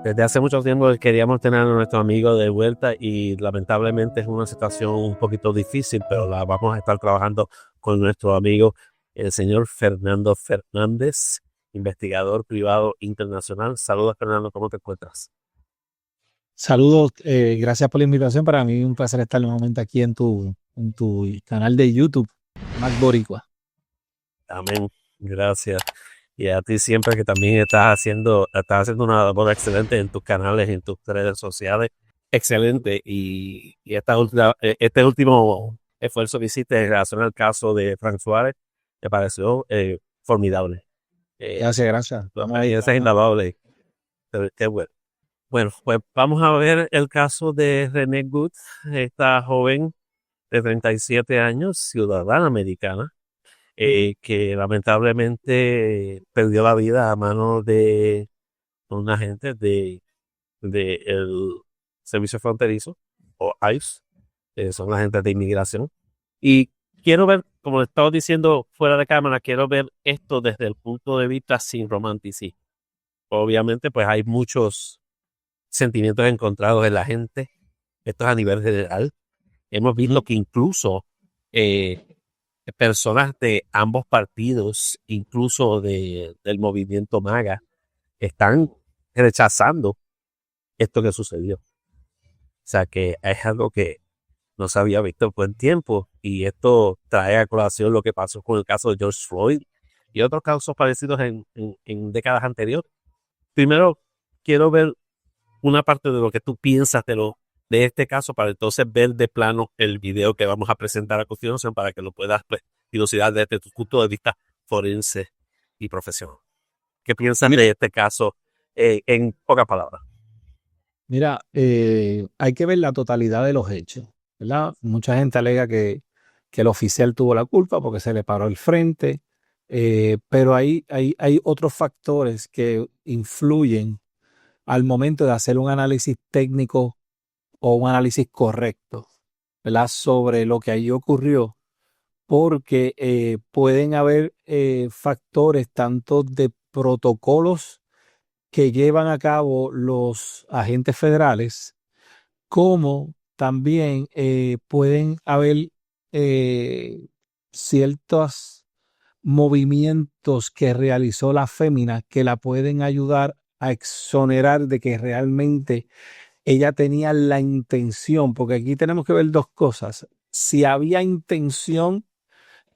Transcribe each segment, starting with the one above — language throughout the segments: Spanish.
Desde hace mucho tiempo queríamos tener a nuestro amigo de vuelta y lamentablemente es una situación un poquito difícil, pero la vamos a estar trabajando con nuestro amigo, el señor Fernando Fernández, investigador privado internacional. Saludos, Fernando, ¿cómo te encuentras? Saludos, gracias por la invitación. Para mí es un placer estar nuevamente aquí en tu canal de YouTube, Mac Boricua. Amén, gracias. Y a ti siempre que también estás haciendo una labor excelente en tus canales, en tus redes sociales. Excelente. Y este último esfuerzo que hiciste en relación al caso de Frank Suárez me pareció formidable. Gracias, gracias. Tu experiencia es invaluable. Qué bueno. Bueno, pues vamos a ver el caso de Renee Good, esta joven de 37 años, ciudadana americana, que lamentablemente perdió la vida a manos de un agente de el Servicio Fronterizo o ICE, son agentes de inmigración. Y quiero ver, como le estaba diciendo fuera de cámara, quiero ver esto desde el punto de vista sin romanticismo. Obviamente, pues hay muchos sentimientos encontrados en la gente. Esto es a nivel general. Hemos visto que incluso eh, personas de ambos partidos, incluso del movimiento MAGA, están rechazando esto que sucedió. O sea que es algo que no se había visto en buen tiempo y esto trae a colación lo que pasó con el caso de George Floyd y otros casos parecidos en décadas anteriores. Primero, quiero ver una parte de lo que tú piensas de este caso para entonces ver de plano el video que vamos a presentar a continuación para que lo puedas pues, dilucidar desde tu punto de vista forense y profesional. ¿Qué piensas Mira, de este caso en pocas palabras? mira, hay que ver la totalidad de los hechos, ¿verdad? Mucha gente alega que el oficial tuvo la culpa porque se le paró el frente, pero hay otros factores que influyen al momento de hacer un análisis técnico o un análisis correcto, ¿verdad? Sobre lo que ahí ocurrió, porque pueden haber factores tanto de protocolos que llevan a cabo los agentes federales, como también pueden haber eh, ciertos movimientos que realizó la fémina que la pueden ayudar a exonerar de que realmente ella tenía la intención, porque aquí tenemos que ver dos cosas. Si había intención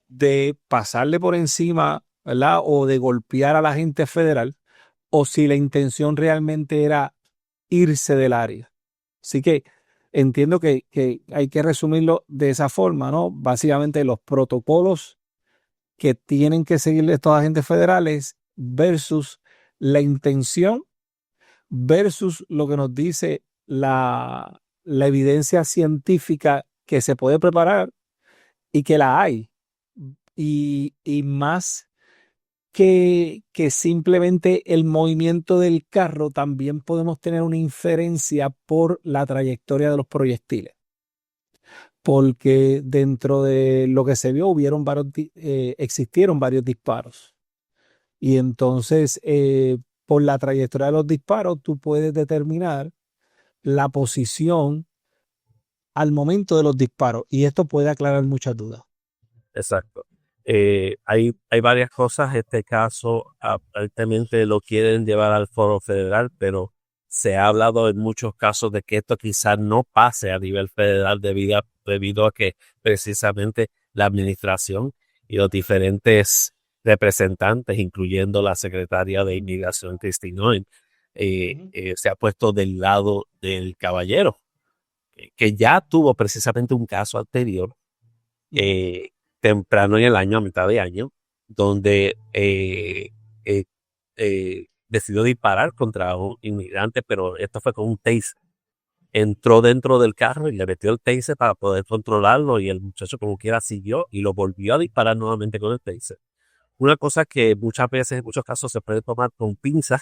de pasarle por encima, ¿verdad? O de golpear a la gente federal, o si la intención realmente era irse del área. Así que entiendo que hay que resumirlo de esa forma, ¿no? Básicamente los protocolos que tienen que seguir estos agentes federales versus la intención versus lo que nos dice la evidencia científica que se puede preparar y que la hay. Y más que simplemente el movimiento del carro, también podemos tener una inferencia por la trayectoria de los proyectiles. Porque dentro de lo que se vio existieron varios disparos. Y entonces, por la trayectoria de los disparos, tú puedes determinar la posición al momento de los disparos. Y esto puede aclarar muchas dudas. Exacto. Hay varias cosas. Este caso aparentemente lo quieren llevar al foro federal, pero se ha hablado en muchos casos de que esto quizás no pase a nivel federal debido a que precisamente la administración y los diferentes representantes, incluyendo la secretaria de Inmigración, Christine Noem, se ha puesto del lado del caballero, que ya tuvo precisamente un caso anterior eh, temprano en el año, a mitad de año, donde decidió disparar contra un inmigrante, pero esto fue con un taser. Entró dentro del carro y le metió el taser para poder controlarlo y el muchacho como quiera siguió y lo volvió a disparar nuevamente con el taser. Una cosa que muchas veces, en muchos casos, se puede tomar con pinzas.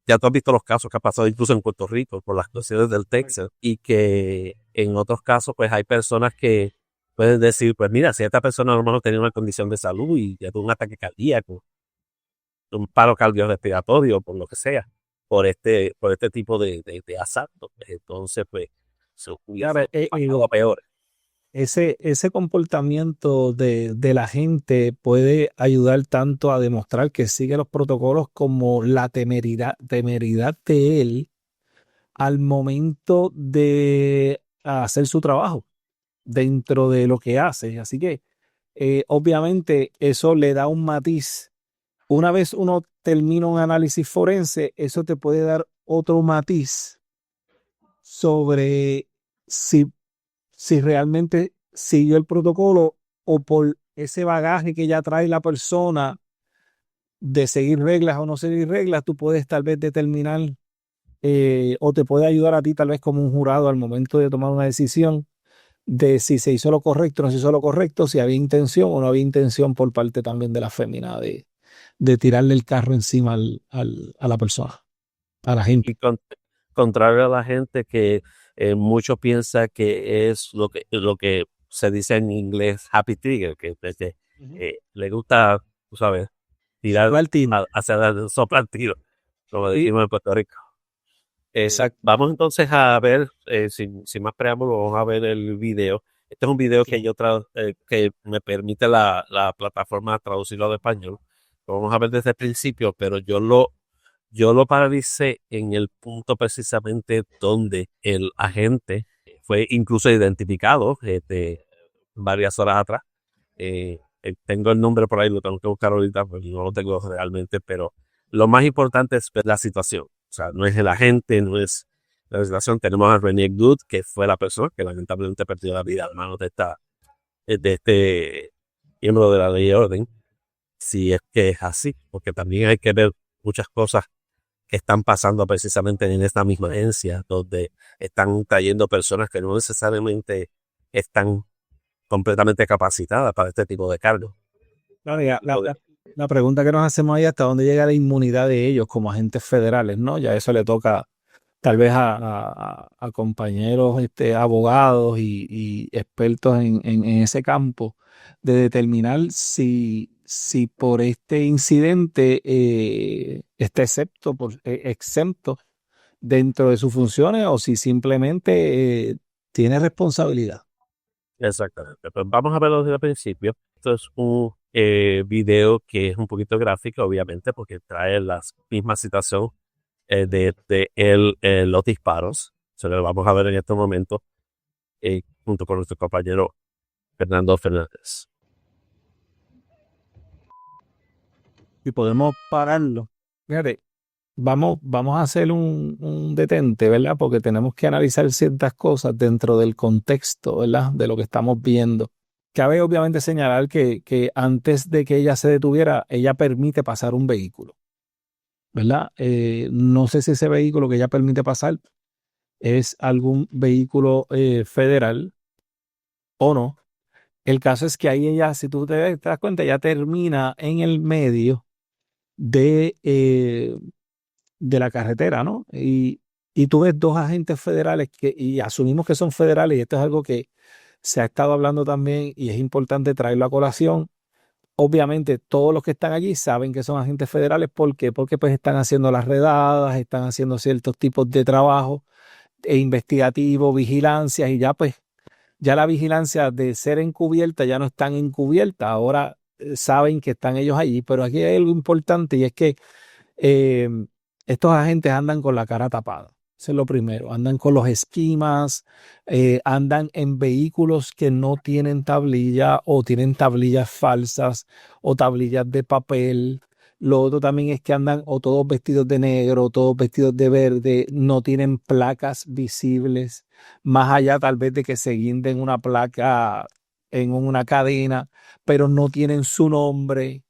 Ya tú has visto los casos que ha pasado incluso en Puerto Rico por las cuestiones del Texas y que en otros casos pues hay personas que pueden decir, pues mira, si esta persona a lo mejor tenía una condición de salud y ya tuvo un ataque cardíaco, un paro cardiorrespiratorio, por lo que sea, por este tipo de asaltos. Entonces, pues, se Claro, hubiese pasado a peores. ese comportamiento de la gente puede ayudar tanto a demostrar que sigue los protocolos como la temeridad de él al momento de hacer su trabajo dentro de lo que hace. Así que obviamente eso le da un matiz. Una vez uno termina un análisis forense, eso te puede dar otro matiz sobre si, si realmente siguió el protocolo o por ese bagaje que ya trae la persona de seguir reglas o no seguir reglas, tú puedes tal vez determinar o te puede ayudar a ti tal vez como un jurado al momento de tomar una decisión de si se hizo lo correcto o no se hizo lo correcto, si había intención o no había intención por parte también de la fémina de tirarle el carro encima a la persona, a la gente. Y contrario a la gente que muchos piensan que es lo que se dice en inglés happy trigger, que Ujú. le gusta, tú sabes, tirar Soplar tiro. hacia el soplar tiro, como Sí, decimos en Puerto Rico. exacto. Vamos entonces a ver, sin más preámbulos, vamos a ver el video. Este es un video Ok. que me permite la plataforma traducirlo al español. Lo vamos a ver desde el principio, pero yo lo paralicé en el punto precisamente donde el agente fue incluso identificado varias horas atrás. Tengo el nombre por ahí, lo tengo que buscar ahorita, pues no lo tengo realmente, pero lo más importante es ver la situación. O sea, no es el agente, no es la situación. Tenemos a René Good, que fue la persona que lamentablemente perdió la vida a manos de este miembro de la ley y orden, si es que es así, porque también hay que ver muchas cosas que están pasando precisamente en esta misma agencia, donde están trayendo personas que no necesariamente están completamente capacitadas para este tipo de cargos. Claro, ya, la pregunta que nos hacemos ahí hasta dónde llega la inmunidad de ellos como agentes federales, ¿no? Ya eso le toca tal vez a compañeros abogados y expertos en ese campo de determinar si por este incidente está exento dentro de sus funciones o si simplemente tiene responsabilidad. Exactamente. Pues vamos a verlo desde el principio. Esto es un video que es un poquito gráfico, obviamente, porque trae la misma situación los disparos. Se lo vamos a ver en este momento junto con nuestro compañero Fernando Fernández. Y podemos pararlo. Fíjate, vamos a hacer un detente, ¿verdad? Porque tenemos que analizar ciertas cosas dentro del contexto, ¿verdad? De lo que estamos viendo. Cabe obviamente señalar que antes de que ella se detuviera, ella permite pasar un vehículo, ¿verdad? No sé si ese vehículo que ella permite pasar es algún vehículo federal o no. El caso es que ahí ella, si tú te das cuenta, ella termina en el medio de la carretera, ¿no? Y tú ves dos agentes federales y asumimos que son federales, y esto es algo que se ha estado hablando también y es importante traerlo a colación. Obviamente, todos los que están allí saben que son agentes federales. ¿Por qué? Porque pues están haciendo las redadas, están haciendo ciertos tipos de trabajo investigativo, vigilancias, y ya pues, ya la vigilancia de ser encubierta ya no están encubierta, ahora saben que están ellos allí, pero aquí hay algo importante y es que eh, estos agentes andan con la cara tapada. Eso es lo primero. Andan con los esquimas, andan en vehículos que no tienen tablilla o tienen tablillas falsas o tablillas de papel. Lo otro también es que andan o todos vestidos de negro, o todos vestidos de verde, no tienen placas visibles, más allá tal vez de que se guinden una placa en una cadena, pero no tienen su nombre,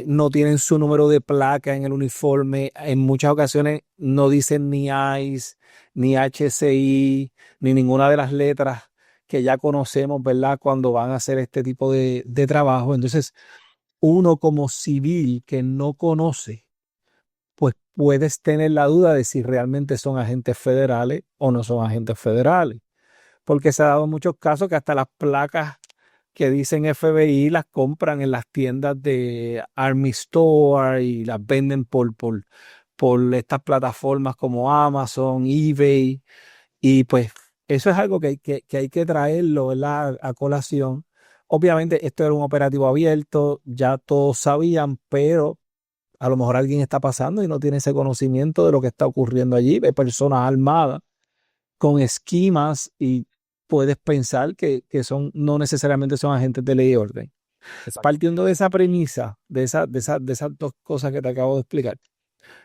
no tienen su número de placa en el uniforme. En muchas ocasiones no dicen ni ICE, ni HCI, ni ninguna de las letras que ya conocemos, ¿verdad? Cuando van a hacer este tipo de trabajo. Entonces, uno como civil que no conoce, pues puedes tener la duda de si realmente son agentes federales o no son agentes federales. Porque se ha dado muchos casos que hasta las placas que dicen FBI las compran en las tiendas de Army Store y las venden por estas plataformas como Amazon, eBay, y pues eso es algo que hay que traerlo, ¿verdad? A colación. Obviamente esto era un operativo abierto, ya todos sabían, pero a lo mejor alguien está pasando y no tiene ese conocimiento de lo que está ocurriendo allí. Ve personas armadas con esquimas y puedes pensar que son, no necesariamente son agentes de ley y orden. Exacto. Partiendo de esa premisa, de esas dos cosas que te acabo de explicar,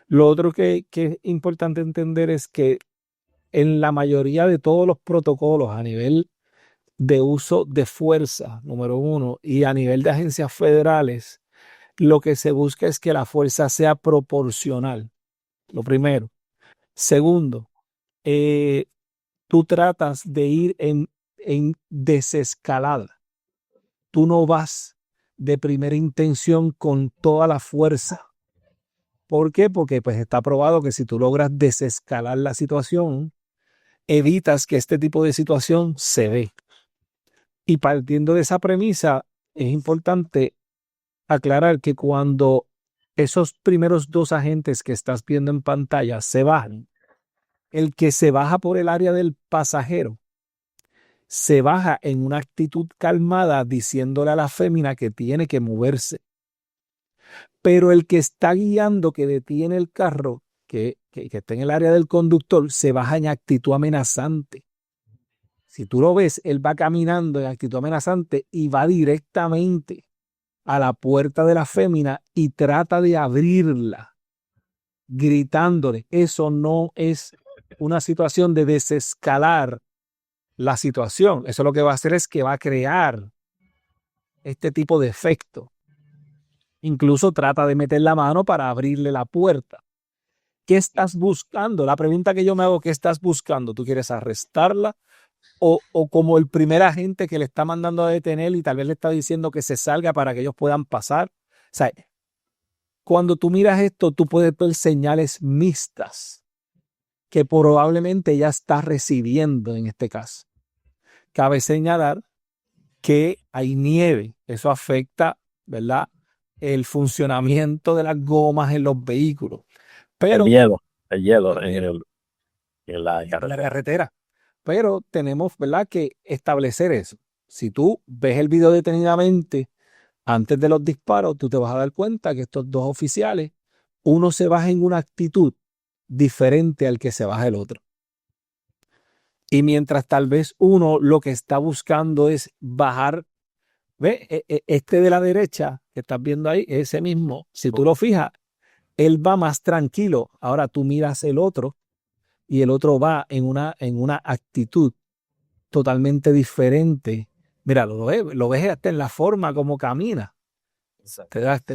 lo otro que es importante entender es que en la mayoría de todos los protocolos a nivel de uso de fuerza, número uno, y a nivel de agencias federales, lo que se busca es que la fuerza sea proporcional, lo primero. Segundo, tú tratas de ir en desescalada. Tú no vas de primera intención con toda la fuerza. ¿Por qué? Porque pues está probado que si tú logras desescalar la situación, evitas que este tipo de situación se dé. Y partiendo de esa premisa, es importante aclarar que cuando esos primeros dos agentes que estás viendo en pantalla se bajan, el que se baja por el área del pasajero se baja en una actitud calmada diciéndole a la fémina que tiene que moverse. Pero el que está guiando, que detiene el carro, que está en el área del conductor, se baja en actitud amenazante. Si tú lo ves, él va caminando en actitud amenazante y va directamente a la puerta de la fémina y trata de abrirla, gritándole. Eso no es una situación de desescalar la situación. Eso lo que va a hacer es que va a crear este tipo de efecto. Incluso trata de meter la mano para abrirle la puerta. ¿Qué estás buscando? La pregunta que yo me hago, ¿qué estás buscando? ¿Tú quieres arrestarla? O como el primer agente que le está mandando a detener y tal vez le está diciendo que se salga para que ellos puedan pasar. O sea, cuando tú miras esto, tú puedes ver señales mixtas que probablemente ella está recibiendo en este caso. Cabe señalar que hay nieve. Eso afecta, ¿verdad?, el funcionamiento de las gomas en los vehículos. Pero El hielo en la la carretera. carretera. Pero tenemos, ¿verdad?, que establecer eso. Si tú ves el video detenidamente antes de los disparos, tú te vas a dar cuenta que estos dos oficiales, uno se baja en una actitud diferente al que se baja el otro. Y mientras tal vez uno lo que está buscando es bajar, ¿ve? Este de la derecha que estás viendo ahí, ese mismo, si tú lo fijas, él va más tranquilo. Ahora tú miras el otro y el otro va en una actitud totalmente diferente. Mira, lo ves hasta en la forma como camina.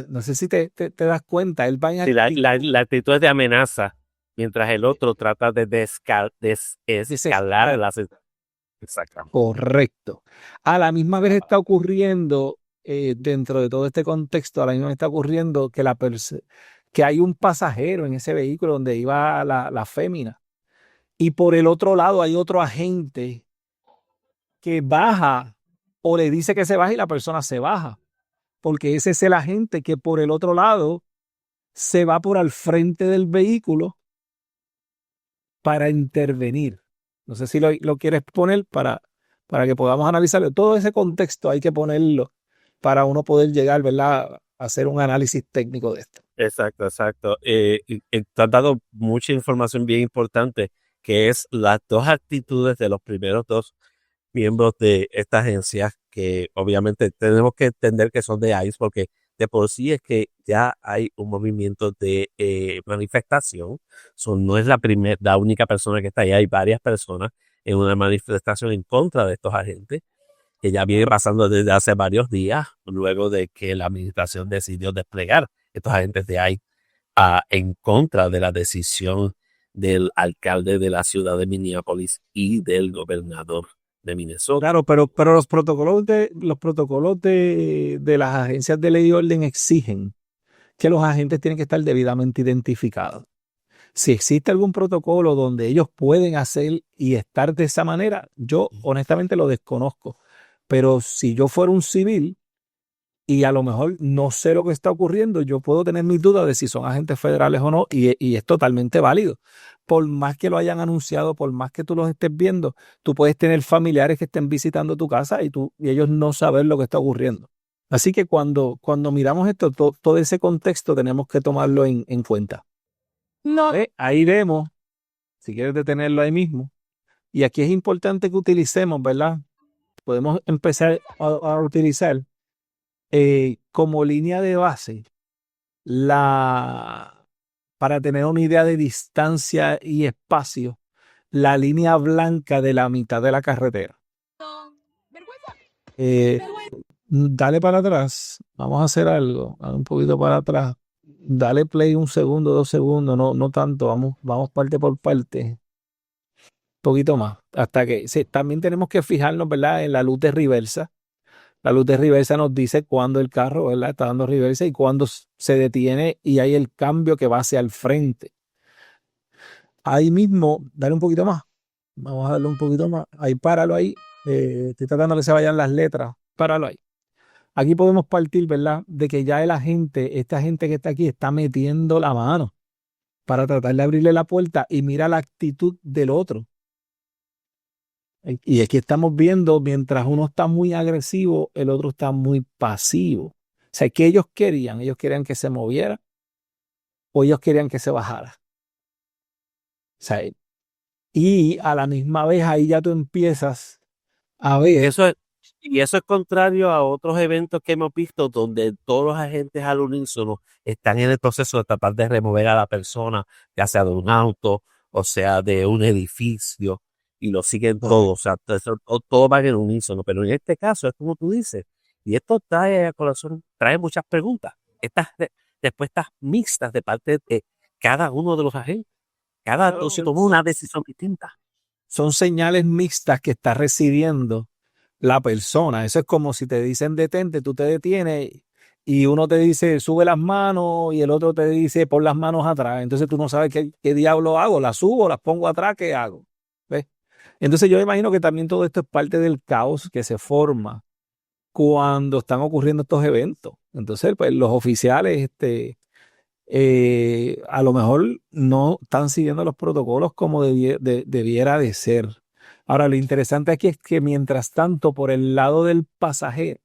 No sé si te das cuenta, él va en Sí, actitud. la actitud es de amenaza, mientras el otro trata de desescalar la situación. Exactamente. Correcto. A la misma vez está ocurriendo, dentro de todo este contexto, a la misma vez está ocurriendo que hay un pasajero en ese vehículo donde iba la fémina. Y por el otro lado hay otro agente que baja o le dice que se baje y la persona se baja. Porque ese es el agente que por el otro lado se va por al frente del vehículo para intervenir. No sé si lo quieres poner para que podamos analizarlo. Todo ese contexto hay que ponerlo para uno poder llegar, ¿verdad?, a hacer un análisis técnico de esto. Exacto, exacto. Te has dado mucha información bien importante, que es las dos actitudes de los primeros dos miembros de esta agencia, que obviamente tenemos que entender que son de ICE, porque de por sí es que ya hay un movimiento de manifestación. No es la única persona que está ahí, hay varias personas en una manifestación en contra de estos agentes, que ya viene pasando desde hace varios días, luego de que la administración decidió desplegar estos agentes de ICE en contra de la decisión del alcalde de la ciudad de Minneapolis y del gobernador de Minnesota. Claro, pero los protocolos de las agencias de ley y orden exigen que los agentes tienen que estar debidamente identificados. Si existe algún protocolo donde ellos pueden hacer y estar de esa manera, yo honestamente lo desconozco. Pero si yo fuera un civil y a lo mejor no sé lo que está ocurriendo, yo puedo tener mis dudas de si son agentes federales o no, y es totalmente válido. Por más que lo hayan anunciado, por más que tú los estés viendo, tú puedes tener familiares que estén visitando tu casa y ellos no saber lo que está ocurriendo. Así que cuando miramos esto, todo ese contexto tenemos que tomarlo en cuenta. No. Ahí vemos, si quieres detenerlo ahí mismo. Y aquí es importante que utilicemos, ¿verdad? Podemos empezar a utilizar como línea de base para tener una idea de distancia y espacio, la línea blanca de la mitad de la carretera. Eh, Dale para atrás. Vamos a hacer algo. Dale un poquito para atrás. Dale play 1 segundo, 2 segundos, no tanto. Vamos parte por parte. Un poquito más. Hasta que sí, también tenemos que fijarnos, ¿verdad? En la luz de reversa. La luz de reversa nos dice cuándo el carro, ¿verdad? Está dando reversa y cuándo se detiene y hay el cambio que va hacia el frente. Ahí mismo, dale un poquito más. Vamos a darle un poquito más. Ahí, páralo ahí. Estoy tratando que se vayan las letras. Páralo ahí. Aquí podemos partir, ¿verdad? De que ya esta gente que está aquí está metiendo la mano para tratar de abrirle la puerta y mira la actitud del otro. Y aquí estamos viendo, mientras uno está muy agresivo, el otro está muy pasivo. O sea, ¿qué ellos querían? Ellos querían que se moviera o ellos querían que se bajara. O sea, y a la misma vez ahí ya tú empiezas a ver. Y eso es contrario a otros eventos que hemos visto donde todos los agentes al unísono están en el proceso de tratar de remover a la persona, ya sea de un auto o sea de un edificio, y lo siguen todos. O sea, todo va en unísono. Pero en este caso es como tú dices, y esto trae a colación, trae muchas preguntas. Estas respuestas mixtas de parte de cada uno de los agentes. Cada uno tomó una decisión distinta. Son señales mixtas que está recibiendo la persona. Eso es como si te dicen detente, tú te detienes y uno te dice sube las manos y el otro te dice pon las manos atrás. Entonces tú no sabes qué diablo hago, las subo, las pongo atrás, ¿qué hago? ¿Ves? Entonces yo imagino que también todo esto es parte del caos que se forma cuando están ocurriendo estos eventos. Entonces, pues los oficiales, a lo mejor no están siguiendo los protocolos como debiera de ser. Ahora, lo interesante aquí es que mientras tanto, por el lado del pasajero,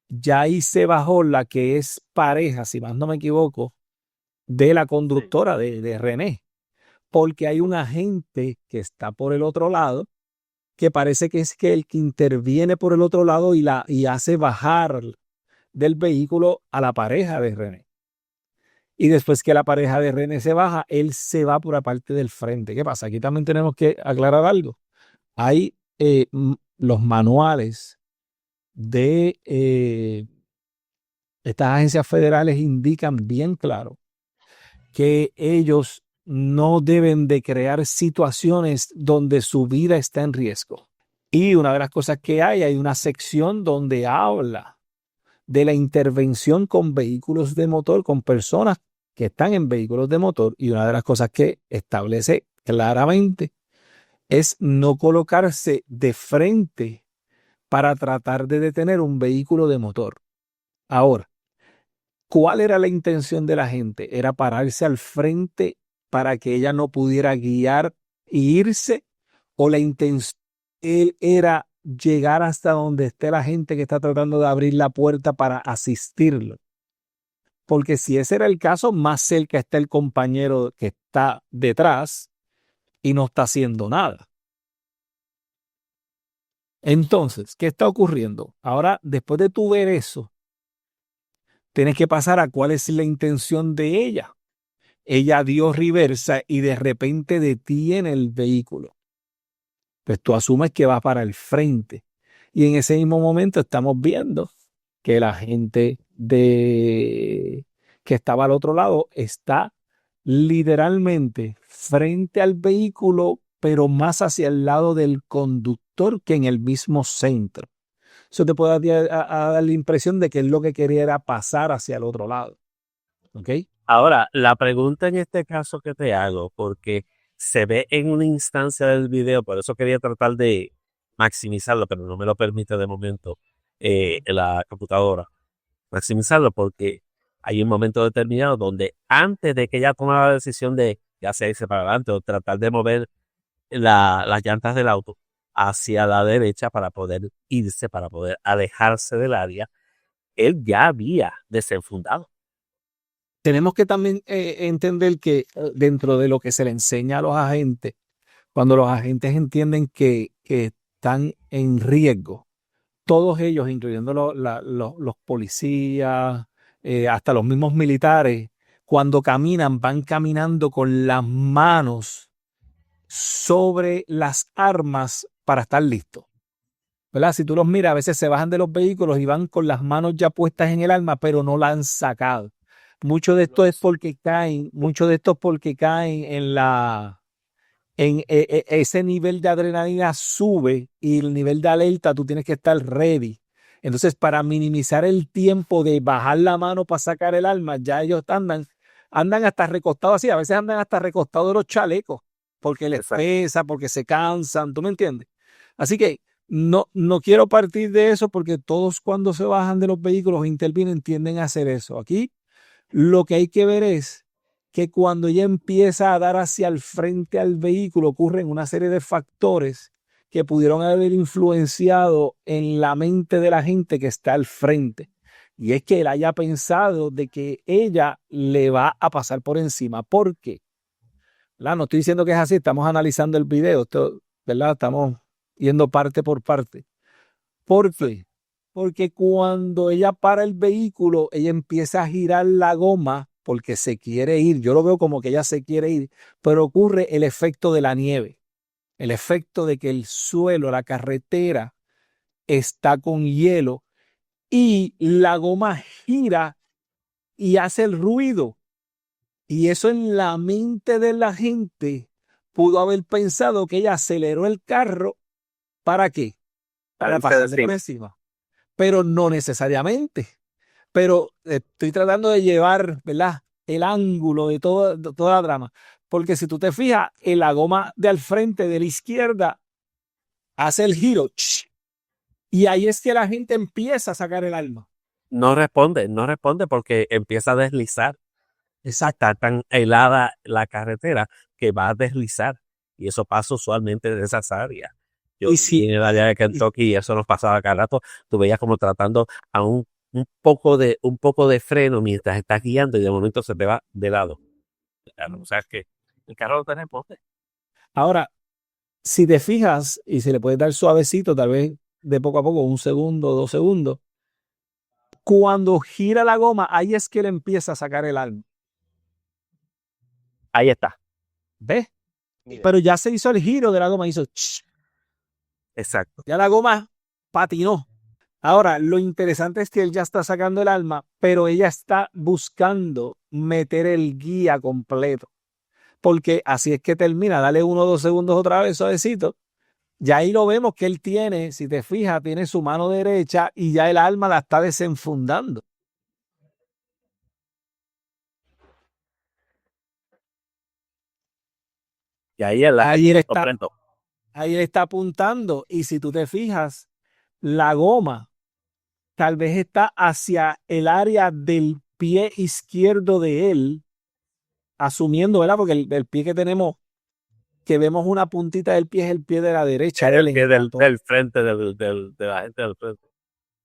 ya ahí se bajó la que es pareja, si más no me equivoco, de la conductora de René, porque hay un agente que está por el otro lado, que parece que es que el que interviene por el otro lado y hace bajar del vehículo a la pareja de René. Y después que la pareja de René se baja, él se va por la parte del frente. ¿Qué pasa? Aquí también tenemos que aclarar algo. Hay los manuales de estas agencias federales indican bien claro que ellos no deben de crear situaciones donde su vida está en riesgo. Y una de las cosas que hay una sección donde habla de la intervención con vehículos de motor, con personas que están en vehículos de motor, y una de las cosas que establece claramente es no colocarse de frente para tratar de detener un vehículo de motor. Ahora, ¿cuál era la intención de la gente? ¿Era pararse al frente para que ella no pudiera guiar e irse? ¿O la intención era llegar hasta donde esté la gente que está tratando de abrir la puerta para asistirlo? Porque si ese era el caso, más cerca está el compañero que está detrás y no está haciendo nada. Entonces, ¿qué está ocurriendo? Ahora, después de tú ver eso, tienes que pasar a cuál es la intención de ella. Ella dio reversa y de repente detiene el vehículo. Pues tú asumes que va para el frente. Y en ese mismo momento estamos viendo que la gente que estaba al otro lado está literalmente frente al vehículo, pero más hacia el lado del conductor que en el mismo centro. Eso te puede dar la impresión de que él lo que quería era pasar hacia el otro lado. ¿Ok? Ahora, la pregunta en este caso que te hago, porque se ve en una instancia del video, por eso quería tratar de maximizarlo, pero no me lo permite de momento la computadora. maximizarlo, porque hay un momento determinado donde antes de que ella tomara la decisión de ya sea irse para adelante o tratar de mover las llantas del auto hacia la derecha para poder irse, para poder alejarse del área, él ya había desenfundado. Tenemos que también entender que dentro de lo que se le enseña a los agentes, cuando los agentes entienden que están en riesgo, todos ellos, incluyendo los policías, hasta los mismos militares, cuando caminan, van caminando con las manos sobre las armas para estar listos. ¿Verdad? Si tú los miras, a veces se bajan de los vehículos y van con las manos ya puestas en el arma, pero no la han sacado. Mucho de esto es porque caen, ese nivel de adrenalina sube y el nivel de alerta tú tienes que estar ready. Entonces, para minimizar el tiempo de bajar la mano para sacar el arma, ya ellos andan hasta recostados así, a veces andan hasta recostados de los chalecos, porque les pesa, porque se cansan, ¿tú me entiendes? Así que no quiero partir de eso porque todos cuando se bajan de los vehículos intervienen, tienden a hacer eso. Aquí lo que hay que ver es que cuando ella empieza a dar hacia el frente al vehículo ocurren una serie de factores que pudieron haber influenciado en la mente de la gente que está al frente. Y es que él haya pensado de que ella le va a pasar por encima. ¿Por qué? No estoy diciendo que es así, estamos analizando el video, ¿verdad? Estamos yendo parte por parte. ¿Por qué? Porque cuando ella para el vehículo, ella empieza a girar la goma porque se quiere ir. Yo lo veo como que ella se quiere ir, pero ocurre el efecto de la nieve, el efecto de que el suelo, la carretera está con hielo y la goma gira y hace el ruido. Y eso en la mente de la gente pudo haber pensado que ella aceleró el carro. ¿Para qué? Para pasarle por encima. Pero no necesariamente. Pero estoy tratando de llevar, ¿verdad?, el ángulo de toda la drama. Porque si tú te fijas, en la goma de al frente de la izquierda hace el giro. Y ahí es que la gente empieza a sacar el arma. No responde porque empieza a deslizar. Está tan helada la carretera que va a deslizar. Y eso pasa usualmente de esas áreas. Yo viví en el área de Kentucky y eso nos pasaba cada rato. Tú veías como tratando a un poco de freno mientras estás guiando y de momento se te va de lado. O sea, es que el carro no tiene poste. Ahora, si te fijas y si le puedes dar suavecito, tal vez de poco a poco, 1 segundo, 2 segundos, cuando gira la goma, ahí es que él empieza a sacar el arma. Ahí está. ¿Ves? Pero ya se hizo el giro de la goma, hizo. Exacto. Ya la goma patinó. Ahora, lo interesante es que él ya está sacando el arma, pero ella está buscando meter el guía completo. Porque así es que termina. Dale 1 o 2 segundos otra vez, suavecito. Ya ahí lo vemos que él tiene, si te fijas, tiene su mano derecha y ya el arma la está desenfundando. Y ahí él está apuntando. Y si tú te fijas, la goma tal vez está hacia el área del pie izquierdo de él, asumiendo, ¿verdad? Porque el pie que tenemos, que vemos una puntita del pie, es el pie de la derecha. Es el pie del frente de la gente del frente.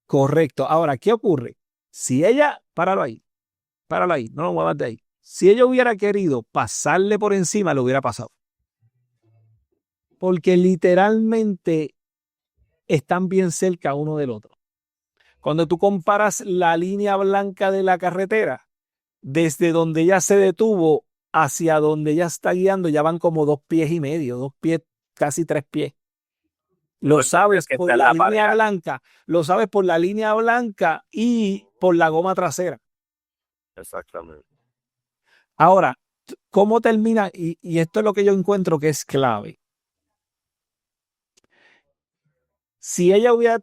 Correcto. Ahora, ¿qué ocurre? Si ella, páralo ahí, no lo muevas de ahí. Si ella hubiera querido pasarle por encima, lo hubiera pasado. Porque literalmente están bien cerca uno del otro. Cuando tú comparas la línea blanca de la carretera, desde donde ella se detuvo hacia donde ella está guiando, ya van como 2 pies y medio, 2 pies, casi 3 pies. Lo sabes por la línea blanca, lo sabes por la línea blanca y por la goma trasera. Exactamente. Ahora, ¿cómo termina? Y esto es lo que yo encuentro que es clave. Si ella hubiera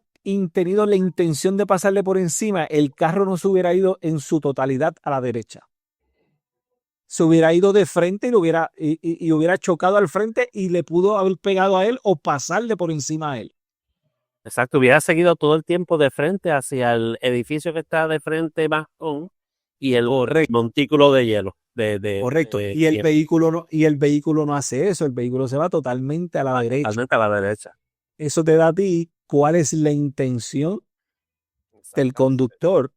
tenido la intención de pasarle por encima, el carro no se hubiera ido en su totalidad a la derecha. Se hubiera ido de frente y hubiera chocado al frente y le pudo haber pegado a él o pasarle por encima a él. Exacto, hubiera seguido todo el tiempo de frente hacia el edificio que está de frente más y el Correcto, montículo de hielo. correcto. De Y el nieve, vehículo no, y el vehículo no hace eso, el vehículo se va totalmente a la derecha. totalmente a la derecha. Eso te da a ti cuál es la intención del Exactamente. conductor,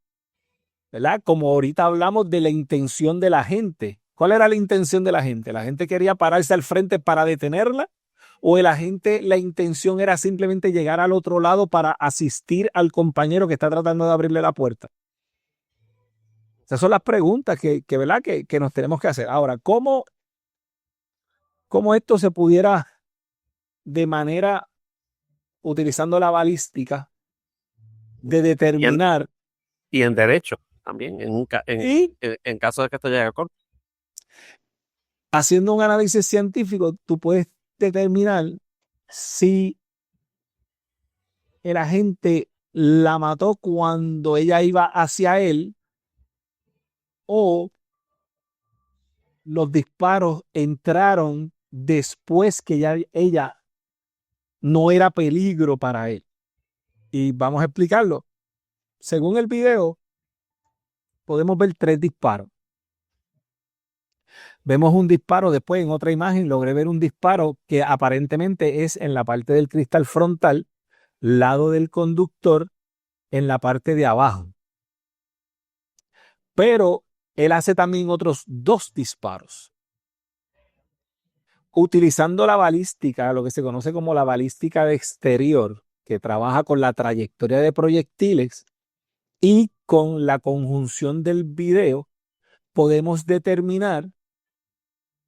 ¿verdad? Como ahorita hablamos de la intención de la gente. ¿Cuál era la intención de la gente? ¿La gente quería pararse al frente para detenerla? ¿O la intención era simplemente llegar al otro lado para asistir al compañero que está tratando de abrirle la puerta? Esas son las preguntas ¿verdad? Que nos tenemos que hacer. Ahora, ¿cómo esto se pudiera de manera, utilizando la balística, de Y en, determinar y en derecho también, y en caso de que esto llegue a corte. haciendo un análisis científico, tú puedes determinar si el agente la mató cuando ella iba hacia él o los disparos entraron después que ya ella no era peligro para él. Y vamos a explicarlo. Según el video, podemos ver 3 disparos. Vemos un disparo después en otra imagen, logré ver un disparo que aparentemente es en la parte del cristal frontal, lado del conductor, en la parte de abajo. Pero él hace también otros 2 disparos. Utilizando la balística, lo que se conoce como la balística de exterior, que trabaja con la trayectoria de proyectiles y con la conjunción del video, podemos determinar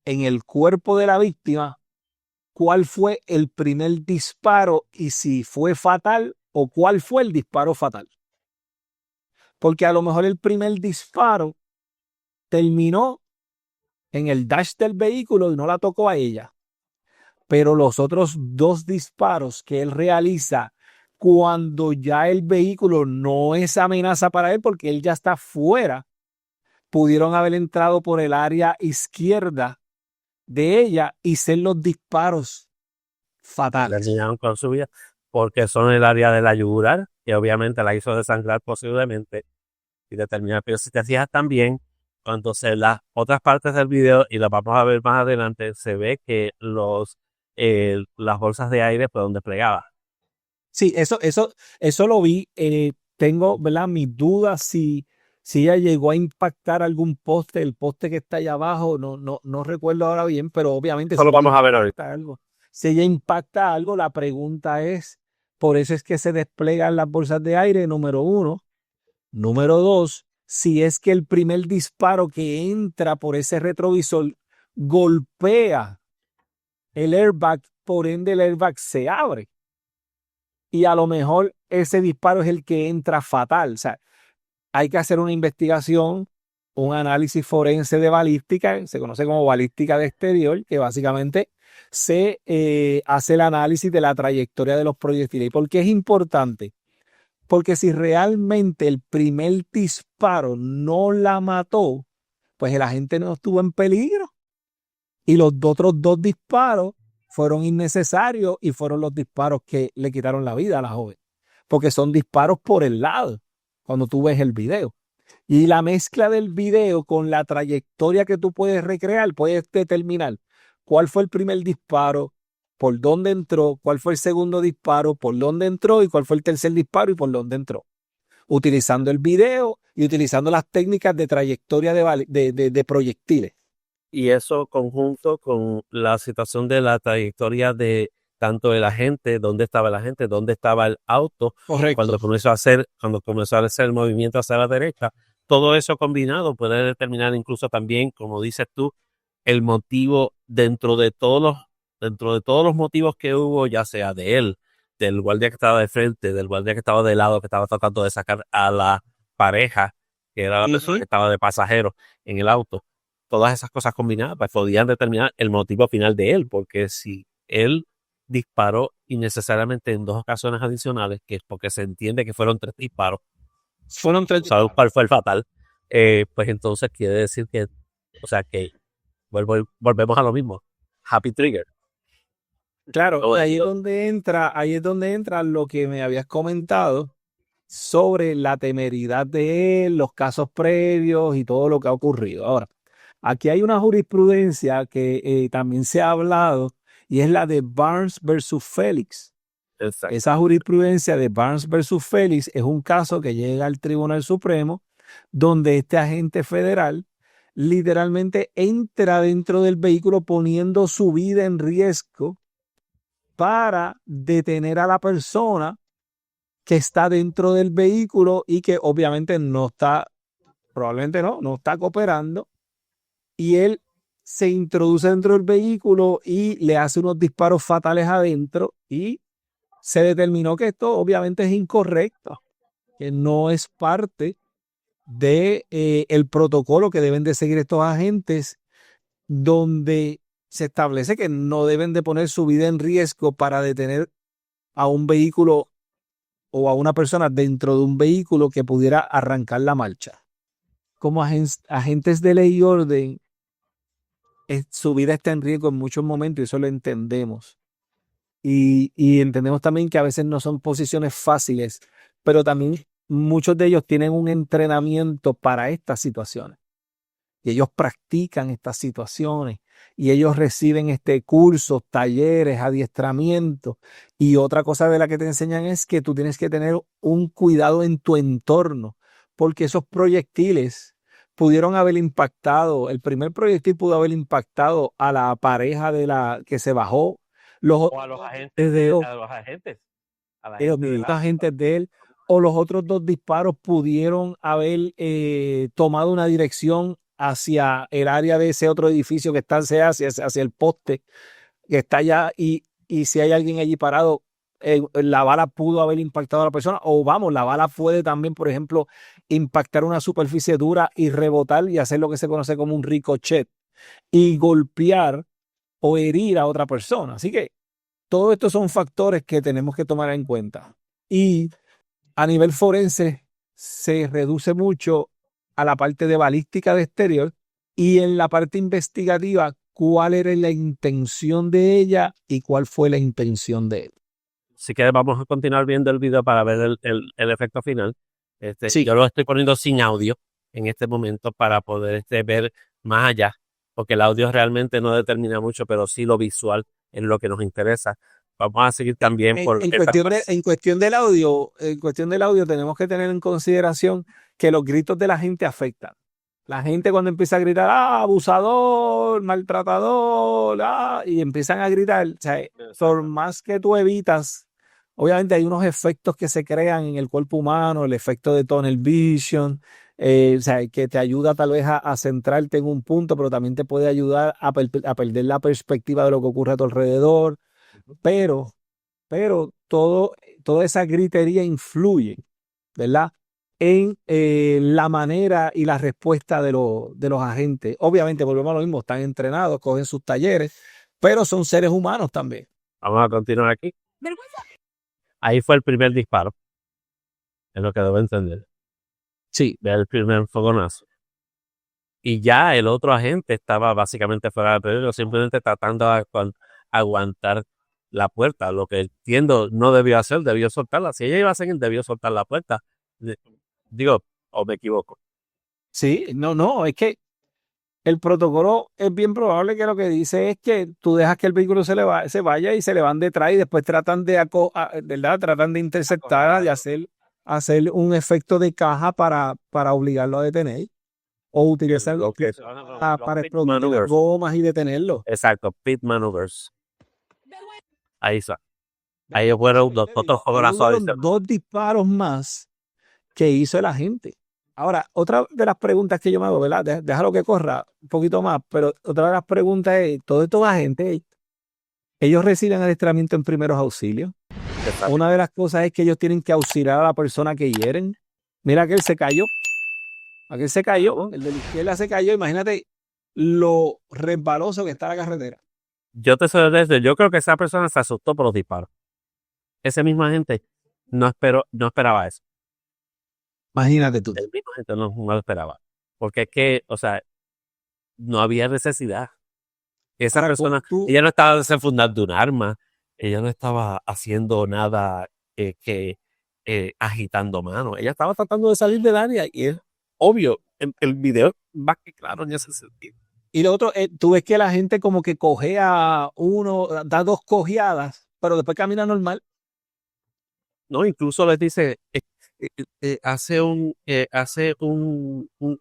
en el cuerpo de la víctima cuál fue el primer disparo y si fue fatal o cuál fue el disparo fatal. Porque a lo mejor el primer disparo terminó en el dash del vehículo y no la tocó a ella. Pero los otros 2 disparos que él realiza cuando ya el vehículo no es amenaza para él porque él ya está fuera, pudieron haber entrado por el área izquierda de ella y ser los disparos Le fatales. enseñaron con su vida, porque son el área de la yugular, que obviamente la hizo desangrar posiblemente y determinar. Pero si te fijas también, cuando se las otras partes del video, y las vamos a ver más adelante, se ve que las bolsas de aire fueron desplegadas. Sí, eso lo vi. Tengo, ¿verdad? Mis dudas si ella llegó a impactar algún poste, el poste que está allá abajo, no recuerdo ahora bien, pero obviamente Eso si lo ella vamos a ver ahorita. impacta algo, si ella impacta algo, la pregunta es, por eso es que se desplegan las bolsas de aire, número uno. Número dos, si es que el primer disparo que entra por ese retrovisor golpea el airbag, por ende el airbag se abre. Y a lo mejor ese disparo es el que entra fatal. O sea, hay que hacer una investigación, un análisis forense de balística, se conoce como balística de exterior, que básicamente se hace el análisis de la trayectoria de los proyectiles. ¿Y por qué es importante? Porque si realmente el primer disparo no la mató, pues el agente no estuvo en peligro. Y los otros 2 disparos fueron innecesarios y fueron los disparos que le quitaron la vida a la joven. Porque son disparos por el lado, cuando tú ves el video. Y la mezcla del video con la trayectoria que tú puedes recrear, puedes determinar cuál fue el primer disparo, por dónde entró, cuál fue el segundo disparo, por dónde entró y cuál fue el tercer disparo y por dónde entró. Utilizando el video y utilizando las técnicas de trayectoria de proyectiles. Y eso conjunto con la situación de la trayectoria de tanto el agente, dónde estaba el agente, dónde estaba el auto, Correcto. cuando comenzó a hacer el movimiento hacia la derecha, todo eso combinado puede determinar incluso también, como dices tú, el motivo dentro de todos los motivos que hubo, ya sea de él, del guardia que estaba de frente, del guardia que estaba de lado, que estaba tratando de sacar a la pareja, que era la persona que estaba de pasajero en el auto. Todas esas cosas combinadas pues, podían determinar el motivo final de él, porque si él disparó innecesariamente en 2 ocasiones adicionales, que es porque se entiende que fueron 3 disparos, Fueron 3 disparos. ¿sabes cuál fue el fatal? Pues entonces quiere decir que volvemos a lo mismo. Happy Trigger. Claro, ahí es donde entra lo que me habías comentado sobre la temeridad de él, los casos previos y todo lo que ha ocurrido. Ahora, aquí hay una jurisprudencia que también se ha hablado y es la de Barnes versus Félix. Exacto. Esa jurisprudencia de Barnes versus Félix es un caso que llega al Tribunal Supremo donde este agente federal literalmente entra dentro del vehículo poniendo su vida en riesgo para detener a la persona que está dentro del vehículo y que obviamente no está, probablemente no está cooperando. Y él se introduce dentro del vehículo y le hace unos disparos fatales adentro y se determinó que esto obviamente es incorrecto, que no es parte de el protocolo que deben de seguir estos agentes, donde se establece que no deben de poner su vida en riesgo para detener a un vehículo o a una persona dentro de un vehículo que pudiera arrancar la marcha. Como agentes de ley y orden, su vida está en riesgo en muchos momentos y eso lo entendemos. Y entendemos también que a veces no son posiciones fáciles, pero también muchos de ellos tienen un entrenamiento para estas situaciones. Y ellos practican estas situaciones y ellos reciben cursos, talleres, adiestramientos. Y otra cosa de la que te enseñan es que tú tienes que tener un cuidado en tu entorno, porque esos proyectiles pudieron haber impactado, el primer proyectil pudo haber impactado a la pareja de la que se bajó, O a los agentes de a los agentes. A la gente de los la- agentes de él, o los otros dos disparos pudieron haber tomado una dirección hacia el área de ese otro edificio que está hacia el poste que está allá y si hay alguien allí parado, la bala pudo haber impactado a la persona o vamos, la bala puede también, por ejemplo, impactar una superficie dura y rebotar y hacer lo que se conoce como un ricochet y golpear o herir a otra persona. Así que todos estos son factores que tenemos que tomar en cuenta. Y a nivel forense se reduce mucho a la parte de balística de exterior y en la parte investigativa, cuál era la intención de ella y cuál fue la intención de él. Así que vamos a continuar viendo el video para ver el efecto final. Sí. Yo lo estoy poniendo sin audio en este momento para poder ver más allá, porque el audio realmente no determina mucho, pero sí lo visual es lo que nos interesa. Vamos a seguir también por En cuestión del audio tenemos que tener en consideración que los gritos de la gente afectan. La gente cuando empieza a gritar, abusador, maltratador, y empiezan a gritar, o sea, por más que tú evitas, obviamente hay unos efectos que se crean en el cuerpo humano, el efecto de tunnel vision, o sea, que te ayuda tal vez a centrarte en un punto, pero también te puede ayudar a perder la perspectiva de lo que ocurre a tu alrededor, pero toda esa gritería influye, ¿verdad? En la manera y la respuesta de los agentes. Obviamente, volvemos a lo mismo, están entrenados, cogen sus talleres, pero son seres humanos también. Vamos a continuar aquí. Ahí fue el primer disparo. Es lo que debo entender. Sí. El primer fogonazo. Y ya el otro agente estaba básicamente fuera de peligro, simplemente tratando de aguantar la puerta. Lo que entiendo no debió hacer, debió soltarla. Si ella iba a seguir, debió soltar la puerta. Digo, o me equivoco. Sí, no, es que el protocolo es bien probable que lo que dice es que tú dejas que el vehículo se vaya y se le van detrás y después tratan ¿verdad? Tratan de interceptar y hacer un efecto de caja para obligarlo a detener o utilizar para explotar las gomas y detenerlo. Exacto, pit maneuvers. Ahí está. Ahí fueron los otros fogonazos. Dos disparos más que hizo el agente. Ahora, otra de las preguntas que yo me hago, ¿verdad? Déjalo que corra un poquito más, pero otra de las preguntas es, todos estos agentes, ellos reciben adiestramiento en primeros auxilios. Exacto. Una de las cosas es que ellos tienen que auxiliar a la persona que hieren. Mira que él se cayó. Aquel se cayó, el de la izquierda se cayó. Imagínate lo resbaloso que está la carretera. Yo te soy honesto, yo creo que esa persona se asustó por los disparos. Ese mismo agente no esperaba eso. Imagínate tú. El mismo agente no lo esperaba. Porque es que, o sea, no había necesidad. Esa persona, ella no estaba desenfundando un arma. ella no estaba haciendo nada que agitando manos. Ella estaba tratando de salir del área y es obvio, el video es más que claro en ese sentido. Y lo otro, tú ves que la gente como que cojea uno, da dos cojeadas, pero después camina normal. No, incluso les dice, hace un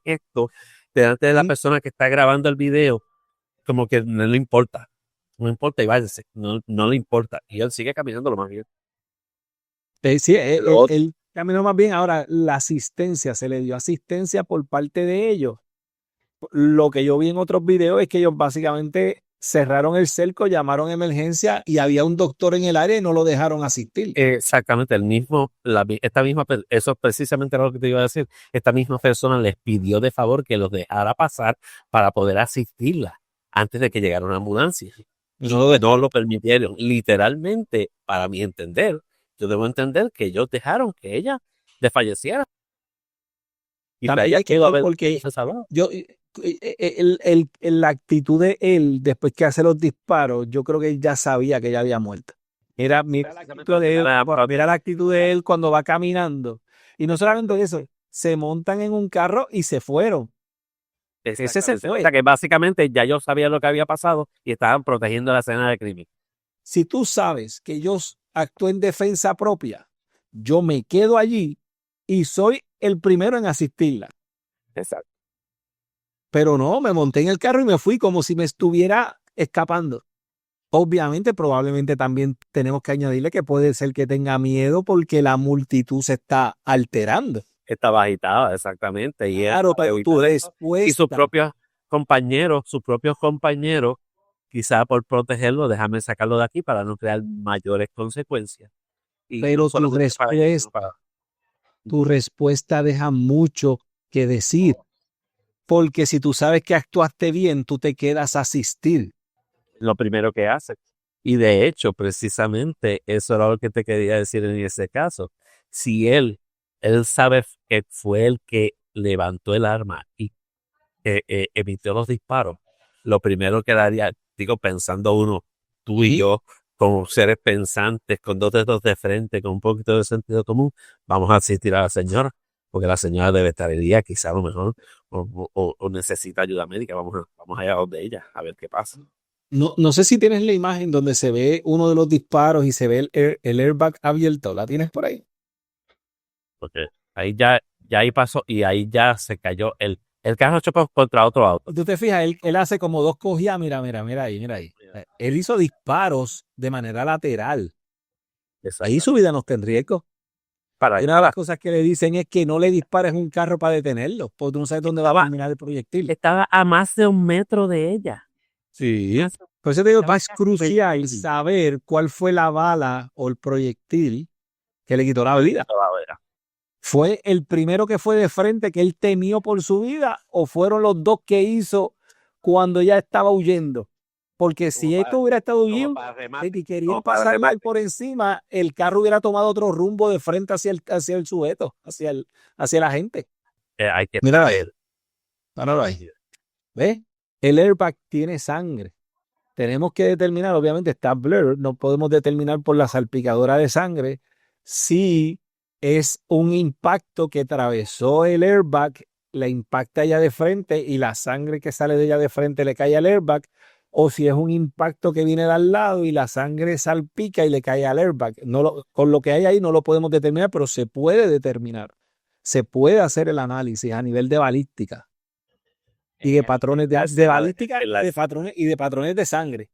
gesto delante de la persona que está grabando el video, como que no le importa. No importa y váyase, no le importa. Y él sigue caminando lo más bien. Sí, Pero él caminó más bien. Ahora, la asistencia, se le dio asistencia por parte de ellos. Lo que yo vi en otros videos es que ellos básicamente cerraron el cerco, llamaron a emergencia y había un doctor en el área y no lo dejaron asistir. exactamente, eso precisamente era lo que te iba a decir. Esta misma persona les pidió de favor que los dejara pasar para poder asistirla antes de que llegara una ambulancia. No lo permitieron. Literalmente, para mi entender, yo debo entender que ellos dejaron que ella desfalleciera. Y También ella quedó a ver porque se salvaba. la actitud de él después que hace los disparos, yo creo que él ya sabía que ella había muerto. Mira la actitud de él, mira la actitud de él cuando va caminando. Y no solamente eso, se montan en un carro y se fueron. Ese es el O sea que básicamente ya yo sabía lo que había pasado y estaban protegiendo la escena del crimen. Si tú sabes que yo actúo en defensa propia, yo me quedo allí y soy el primero en asistirla. Exacto. Pero no, me monté en el carro y me fui como si me estuviera escapando. Obviamente, probablemente también tenemos que añadirle que puede ser que tenga miedo porque la multitud se está alterando. Estaba agitada, exactamente. Y Claro, pero tu y respuesta. sus propios compañeros, quizá por protegerlo, déjame sacarlo de aquí para no crear mayores consecuencias. Y Pero no solamente para ellos, sino para tu respuesta deja mucho que decir. Porque si tú sabes que actuaste bien, tú te quedas a asistir. lo primero que hace. Y de hecho, precisamente eso era lo que te quería decir en ese caso. Si él sabe que fue el que levantó el arma y emitió los disparos, lo primero que daría, digo, pensando uno, tú y yo, como seres pensantes, con dos dedos de frente, con un poquito de sentido común, vamos a asistir a la señora, porque la señora debe estar herida, quizá a lo mejor, o necesita ayuda médica, vamos allá donde ella, a ver qué pasa. No sé si tienes la imagen donde se ve uno de los disparos y se ve el airbag abierto. ¿La tienes por ahí? Porque ahí ya ahí pasó y ahí ya se cayó el carro chocó contra otro auto. Tú te fijas, él hace como dos cogidas. Mira ahí. Él hizo disparos de manera lateral. Ahí su vida no está en riesgo. Para Y una de las cosas que le dicen es que no le dispares un carro para detenerlo, porque tú no sabes dónde va a terminar el proyectil. estaba a más de 1 metro de ella. Sí. Por eso te digo, es crucial saber cuál fue la bala o el proyectil que le quitó la vida. ¿Fue el primero que fue de frente que él temió por su vida o fueron los dos que hizo cuando ya estaba huyendo? Porque si esto hubiera estado huyendo y quería pasar mal por encima, el carro hubiera tomado otro rumbo de frente hacia el sujeto, hacia la gente. Hay que Mira a él. Míralo ahí. ¿Ves? El airbag tiene sangre. Tenemos que determinar, obviamente está blur, no podemos determinar por la salpicadura de sangre si es un impacto que atravesó el airbag, le impacta ella de frente y la sangre que sale de ella de frente le cae al airbag, o si es un impacto que viene de al lado y la sangre salpica y le cae al airbag. Con lo que hay ahí no lo podemos determinar, pero se puede determinar. Se puede hacer el análisis a nivel de balística y de patrones de balística y de patrones de sangre.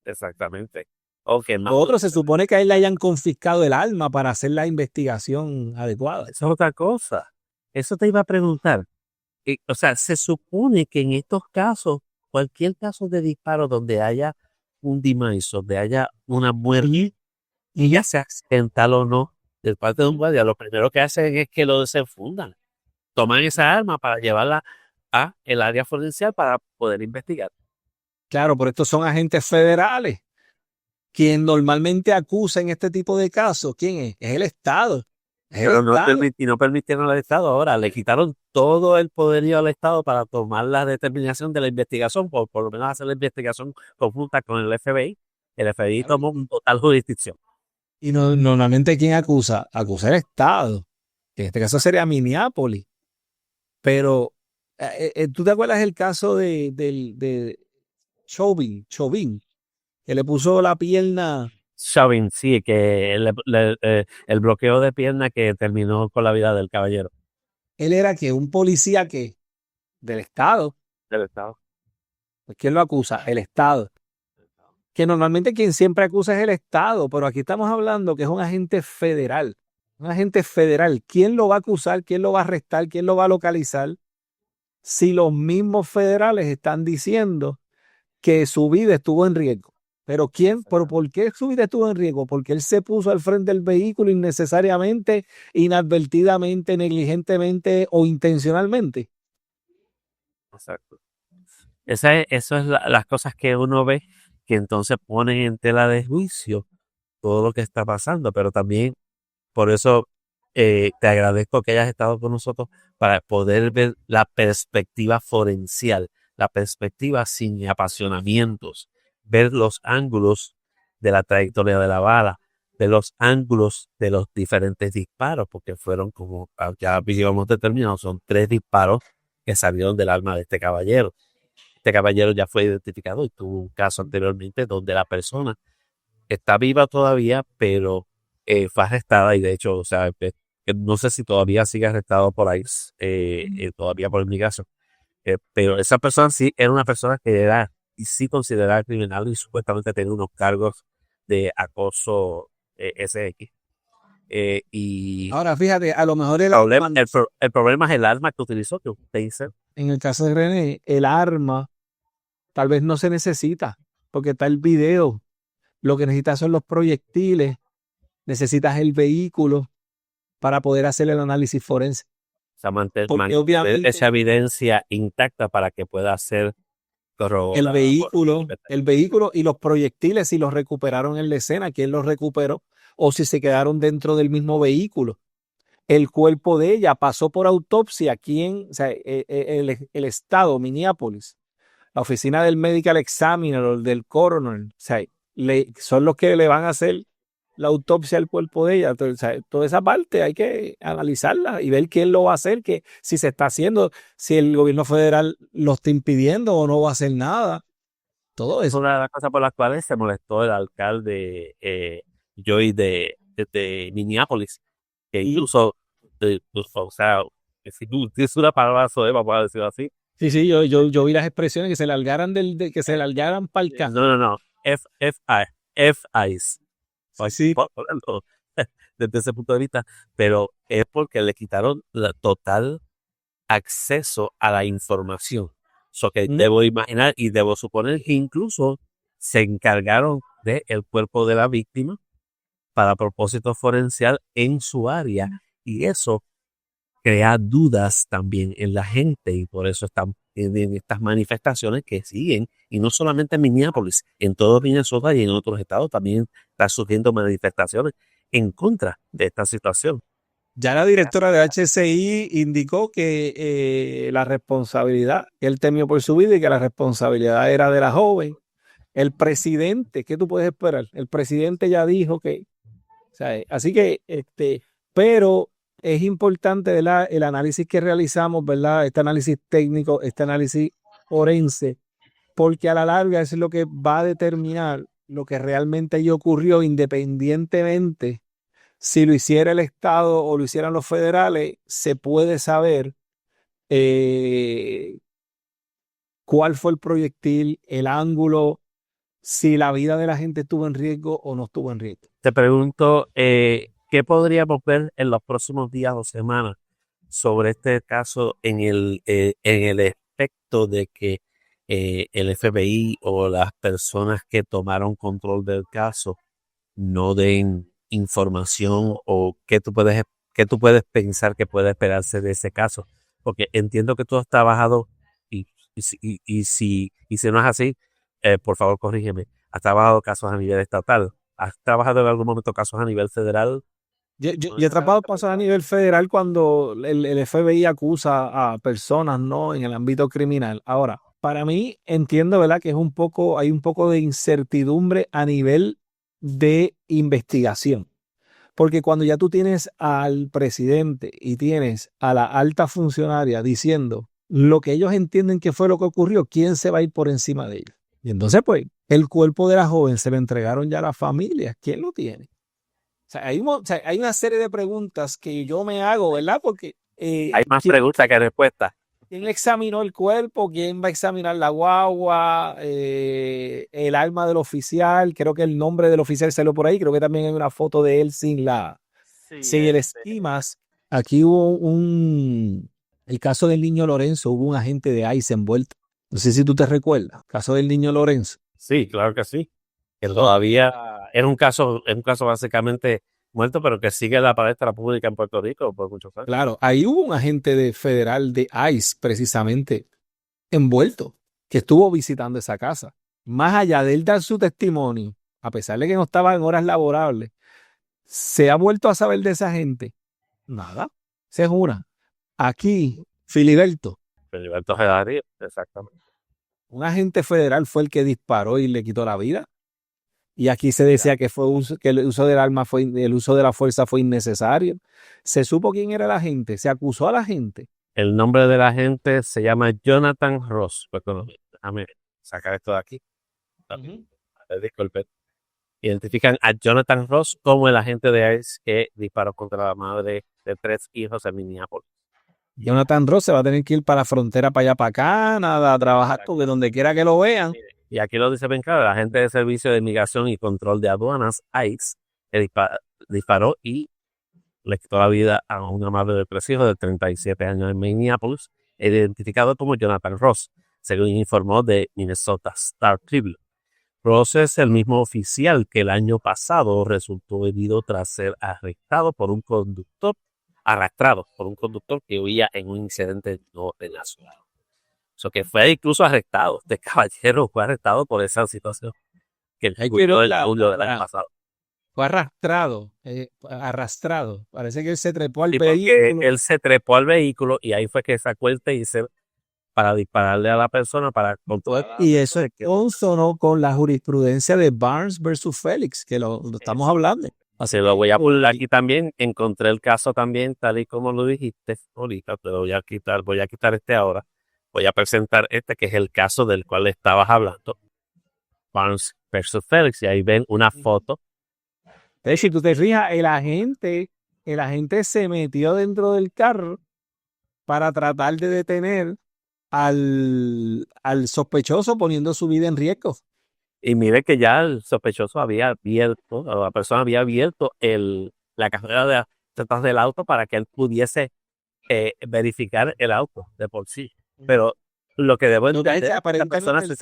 Exactamente. Okay, Lo otro, se supone que a él le hayan confiscado el arma para hacer la investigación adecuada. Eso es otra cosa. Eso te iba a preguntar. O sea, se supone que en estos casos, cualquier caso de disparo donde haya un demise, donde haya una muerte, y ya sea accidental o no, de parte de un guardia, lo primero que hacen es que lo desenfundan. Toman esa arma para llevarla a el área forense para poder investigar. Claro, pero estos son agentes federales. Quien normalmente acusa en este tipo de casos, ¿quién es? Es el Estado. Pero no permitieron al Estado. Ahora le quitaron todo el poderío al Estado para tomar la determinación de la investigación, por lo menos hacer la investigación conjunta con el FBI. El FBI tomó un total jurisdicción. Y normalmente, ¿quién acusa? Acusa el Estado, que en este caso sería Minneapolis. Pero, ¿tú te acuerdas el caso de Chauvin, que le puso la pierna? Chauvin, sí, que el bloqueo de pierna que terminó con la vida del caballero Él era que un policía que del Estado. del Estado. Pues, ¿quién lo acusa? El Estado. Que normalmente quien siempre acusa es el Estado, pero aquí estamos hablando que es un agente federal. Un agente federal. ¿Quién lo va a acusar? ¿Quién lo va a arrestar? ¿Quién lo va a localizar? Si los mismos federales están diciendo que su vida estuvo en riesgo. ¿Pero quién? ¿Pero por qué su vida estuvo en riesgo? Porque él se puso al frente del vehículo innecesariamente, inadvertidamente, negligentemente o intencionalmente. Exacto. Eso es las cosas que uno ve que entonces ponen en tela de juicio todo lo que está pasando, pero también por eso te agradezco que hayas estado con nosotros para poder ver la perspectiva forencial, la perspectiva sin apasionamientos, ver los ángulos de la trayectoria de la bala, ver los ángulos de los diferentes disparos, porque fueron como ya habíamos determinado, son 3 disparos que salieron del arma de este caballero. Este caballero ya fue identificado y tuvo un caso anteriormente donde la persona está viva todavía, pero fue arrestada y de hecho, o sea, no sé si todavía sigue arrestado por ahí, todavía por inmigración. Pero esa persona sí era una persona que era y sí considerada criminal y supuestamente tenía unos cargos de acoso SX. Y Ahora, fíjate, a lo mejor el problema es el arma que utilizó, que usted dice. en el caso de René, el arma tal vez no se necesita, porque está el video. Lo que necesitas son los proyectiles, necesitas el vehículo para poder hacer el análisis forense. O sea, Porque mantener obviamente esa evidencia intacta para que pueda ser el corroborada. vehículo y los proyectiles, si los recuperaron en la escena, quién los recuperó, o si se quedaron dentro del mismo vehículo. El cuerpo de ella pasó por autopsia, quién, o sea, el estado, Minneapolis, la oficina del medical examiner o del coroner, o sea, son los que le van a hacer la autopsia al cuerpo de ella. Entonces, o sea, toda esa parte hay que analizarla y ver quién lo va a hacer, que si se está haciendo, si el gobierno federal lo está impidiendo o no va a hacer nada. Todo Es eso. una de las cosas por las cuales se molestó el alcalde Joy de Minneapolis, que incluso, o sea, si tú tienes una palabra soeva, para decirlo así. Sí, yo vi las expresiones que se largaran que se largaran para el campo. No. F-I-S. Sí. Desde ese punto de vista, pero es porque le quitaron la total acceso a la información. So que debo imaginar y debo suponer que incluso se encargaron del cuerpo de la víctima para propósito forencial en su área y eso crea dudas también en la gente y por eso están en estas manifestaciones que siguen y no solamente en Minneapolis, en todo Minnesota y en otros estados también están surgiendo manifestaciones en contra de esta situación. Ya la directora de HCI indicó que la responsabilidad, que él temió por su vida y que la responsabilidad era de la joven. El presidente, ¿qué tú puedes esperar? El presidente ya dijo que, o sea, así que, pero es importante, ¿verdad? El análisis que realizamos, ¿verdad? Este análisis técnico, este análisis forense, porque a la larga eso es lo que va a determinar lo que realmente ahí ocurrió, independientemente si lo hiciera el Estado o lo hicieran los federales, se puede saber eh, cuál fue el proyectil, el ángulo, si la vida de la gente estuvo en riesgo o no estuvo en riesgo. Te pregunto, ¿qué podríamos ver en los próximos días o semanas sobre este caso en el aspecto de que el FBI o las personas que tomaron control del caso no den información o qué tú puedes pensar que puede esperarse de ese caso? Porque entiendo que tú has trabajado y si no es así, por favor corrígeme, has trabajado casos a nivel estatal. ¿Has trabajado en algún momento casos a nivel federal? Yo he atrapado pasos a nivel federal cuando el FBI acusa a personas, ¿no? En el ámbito criminal. Ahora, para mí entiendo, ¿verdad? Que hay un poco de incertidumbre a nivel de investigación. Porque cuando ya tú tienes al presidente y tienes a la alta funcionaria diciendo lo que ellos entienden que fue lo que ocurrió, ¿quién se va a ir por encima de ellos? Y entonces, pues, el cuerpo de la joven se lo entregaron ya a la familia. ¿Quién lo tiene? O sea, hay una serie de preguntas que yo me hago, ¿verdad? Porque Hay más preguntas que respuestas. ¿quién examinó el cuerpo? ¿Quién va a examinar la guagua? El alma del oficial. Creo que el nombre del oficial salió por ahí. Creo que también hay una foto de él sin el esquimas. Aquí el caso del niño Lorenzo, hubo un agente de ICE envuelto. No sé si tú te recuerdas. El caso del niño Lorenzo. Sí, claro que sí. Que todavía era un caso básicamente muerto, pero que sigue en la palestra pública en Puerto Rico por muchos años. Claro, ahí hubo un agente federal de ICE precisamente envuelto, que estuvo visitando esa casa. Más allá de él dar su testimonio, a pesar de que no estaba en horas laborables, ¿se ha vuelto a saber de esa gente? Nada. Esa es una. Aquí, Filiberto, Filiberto Gedario, exactamente. un agente federal fue el que disparó y le quitó la vida. Y aquí se decía que que el uso del arma el uso de la fuerza fue innecesario. Se supo quién era el agente, se acusó a la gente. El nombre de la gente se llama Jonathan Ross. Déjame sacar esto de aquí. Disculpe. Identifican a Jonathan Ross como el agente de ICE que disparó contra la madre de 3 hijos en Minneapolis. Jonathan Ross se va a tener que ir para la frontera, para allá, para acá, nada, a trabajar, porque donde quiera que lo vean. Y aquí lo dice bien claro, el agente de Servicio de Inmigración y Control de Aduanas, ICE, que disparó y le quitó la vida a una madre de 3 hijos de 37 años en Minneapolis, identificado como Jonathan Ross, según informó de Minnesota Star Tribune. Ross es el mismo oficial que el año pasado resultó herido tras ser arrastrado por un conductor que huía en un incidente no relacionado. Eso que fue incluso arrestado. Este caballero fue arrestado por esa situación que ocurrió el julio del año pasado. Fue arrastrado. Parece que él se trepó al vehículo. Él se trepó al vehículo y ahí fue que sacó el taser para dispararle a la persona para controlar. Y eso consonó con la jurisprudencia de Barnes versus Félix, que lo estamos hablando. Así lo voy a poner aquí también. Encontré el caso también, tal y como lo dijiste ahorita. Te lo voy a quitar este ahora. Voy a presentar este, que es el caso del cual estabas hablando. Barnes versus Félix. Y ahí ven una foto. Si tú te fijas, el agente se metió dentro del carro para tratar de detener al sospechoso, poniendo su vida en riesgo. Y mire que ya el sospechoso la persona había abierto la cajuela detrás del auto para que él pudiese verificar el auto de por sí. Pero lo que debo entender es que la persona él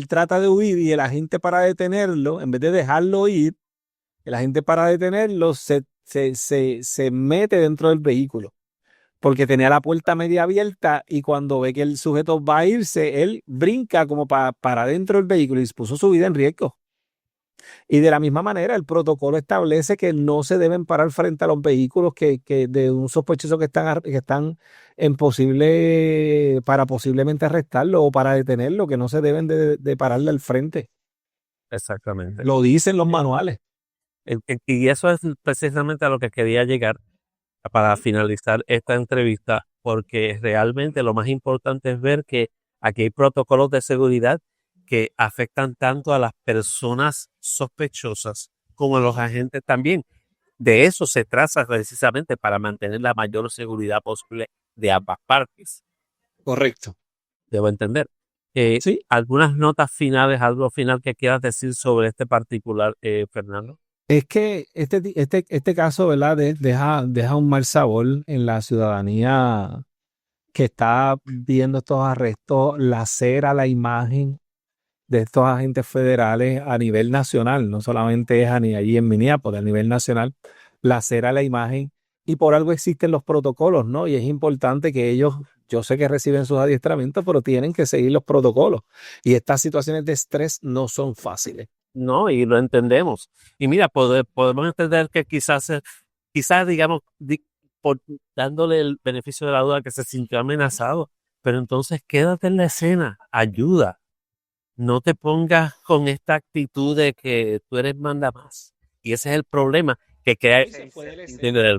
trata de huir y el agente, para detenerlo, en vez de dejarlo ir, el agente, para detenerlo, se mete dentro del vehículo, porque tenía la puerta media abierta, y cuando ve que el sujeto va a irse, él brinca como para dentro del vehículo y puso su vida en riesgo. Y de la misma manera, el protocolo establece que no se deben parar frente a los vehículos que de un sospechoso que están para posiblemente arrestarlo o para detenerlo, que no se deben de pararle al frente. Exactamente. Lo dicen los manuales. Y eso es precisamente a lo que quería llegar para finalizar esta entrevista, porque realmente lo más importante es ver que aquí hay protocolos de seguridad que afectan tanto a las personas sospechosas como a los agentes también. De eso se trata precisamente, para mantener la mayor seguridad posible de ambas partes. Correcto. Debo entender. Sí. ¿Algunas notas finales, algo final que quieras decir sobre este particular, Fernando? Es que este caso, ¿verdad? Deja un mal sabor en la ciudadanía que está viendo estos arrestos, lacera la imagen de estos agentes federales a nivel nacional. No solamente es allí en Minneapolis, a nivel nacional, lacera la imagen, y por algo existen los protocolos, ¿no? Y es importante que ellos, yo sé que reciben sus adiestramientos, pero tienen que seguir los protocolos. Y estas situaciones de estrés no son fáciles. No, y lo entendemos. Y mira, podemos entender que quizás digamos, dándole el beneficio de la duda, que se sintió amenazado pero entonces quédate en la escena, ayuda. No te pongas con esta actitud de que tú eres manda más. Y ese es el problema que crea Y se fue de la escena.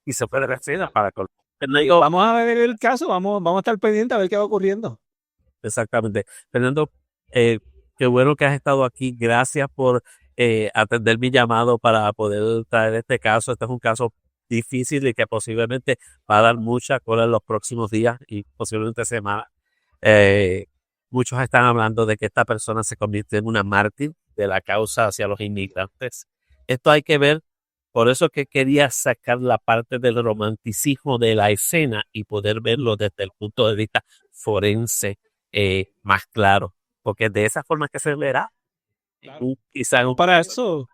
y se fue de la escena para colmo. Vamos a ver el caso, vamos a estar pendientes a ver qué va ocurriendo. Exactamente. Fernando, qué bueno que has estado aquí. Gracias por atender mi llamado para poder traer este caso. Este es un caso difícil y que posiblemente va a dar mucha cola en los próximos días y posiblemente semanas. Muchos están hablando de que esta persona se convierte en una mártir de la causa hacia los inmigrantes. Esto hay que ver, por eso que quería sacar la parte del romanticismo de la escena y poder verlo desde el punto de vista forense más claro, porque de esa forma que se verá. Claro. Quizá Para eso,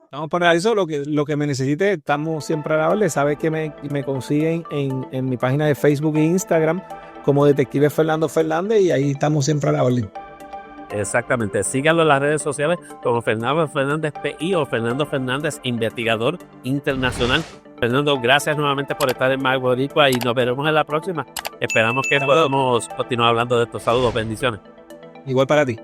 estamos para eso, lo que me necesite, estamos siempre a la orden. Sabes que me consiguen en mi página de Facebook e Instagram como Detective Fernando Fernández y ahí estamos siempre a la orden. Exactamente, síganlo en las redes sociales como Fernando Fernández PI o Fernando Fernández Investigador Internacional. Fernando, gracias nuevamente por estar en Más Boricua y nos veremos en la próxima. Esperamos que podamos continuar hablando de estos. Saludos, bendiciones. Igual para ti.